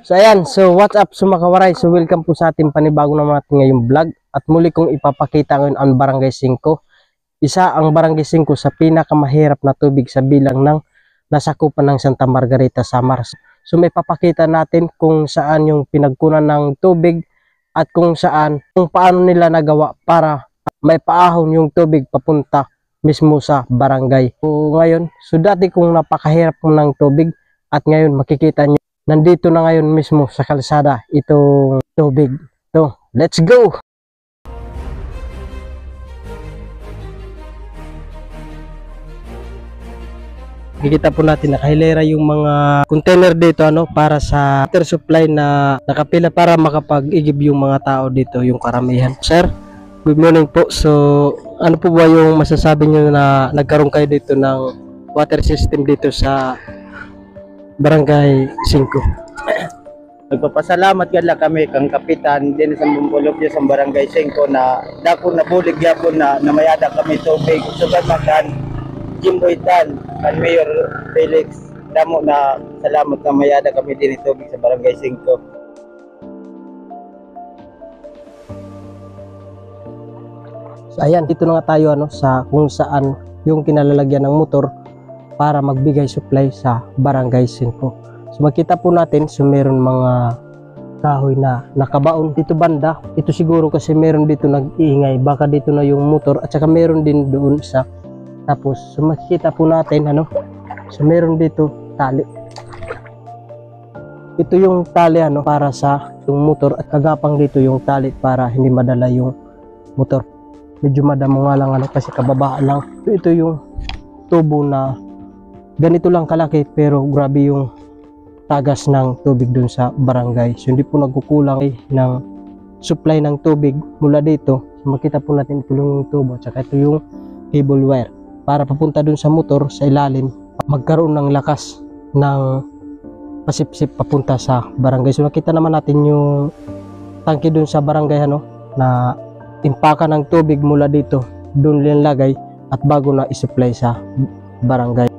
So ayan, so what's up so makawaray, so welcome po sa ating panibago naman natin ngayong vlog. At muli kong ipapakita ngayon ang Barangay 5. Isa ang Barangay 5 sa pinakamahirap na tubig sa bilang ng nasakupan ng Santa Margarita, Samar. So may papakita natin kung saan yung pinagkunan ng tubig at kung paano nila nagawa para may paahon yung tubig papunta mismo sa barangay. So ngayon, so dati kung napakahirap ng tubig at ngayon makikita nyo nandito na ngayon mismo sa kalsada itong tubig. So, let's go! Nakikita po natin nakahilera yung mga container dito para sa water supply na nakapila para makapag-igib yung mga tao dito, yung karamihan. Sir, good morning po. So, ano po ba yung masasabi nyo na nagkaroon kayo dito ng water system dito sa Barangay 5? Nagpapasalamat gala kami kang kapitan din sa Bumbulog sa Barangay 5 na dako na bulig yapon na namayada kami tubig sugad makan Jimboytan kan Mayor Felix damo na salamat na mayada kami din tubig sa Barangay 5. So ayan, dito na nga tayo sa kung saan yung kinalalagyan ng motor para magbigay supply sa Barangay 5. So makita po natin, so meron mga kahoy na nakabaon dito banda. Ito siguro kasi meron dito nag-iingay, baka dito na yung motor at saka meron din doon sa tapos. So makikita po natin so meron dito tali. Ito yung tali para sa yung motor at kagapang dito yung tali para hindi madala yung motor. Medyo madamo nga lang kasi kababaan lang. Ito yung tubo na ganito lang kalaki pero grabe yung tagas ng tubig dun sa barangay. So hindi po nagkukulang ng supply ng tubig mula dito. So makita po natin ito yung tubo at saka ito yung cable wire para papunta dun sa motor sa ilalim, magkaroon ng lakas ng pasipsip papunta sa barangay. So nakita naman natin yung tangke dun sa barangay na timpakan ng tubig mula dito dun linlagay at bago na isupply sa barangay.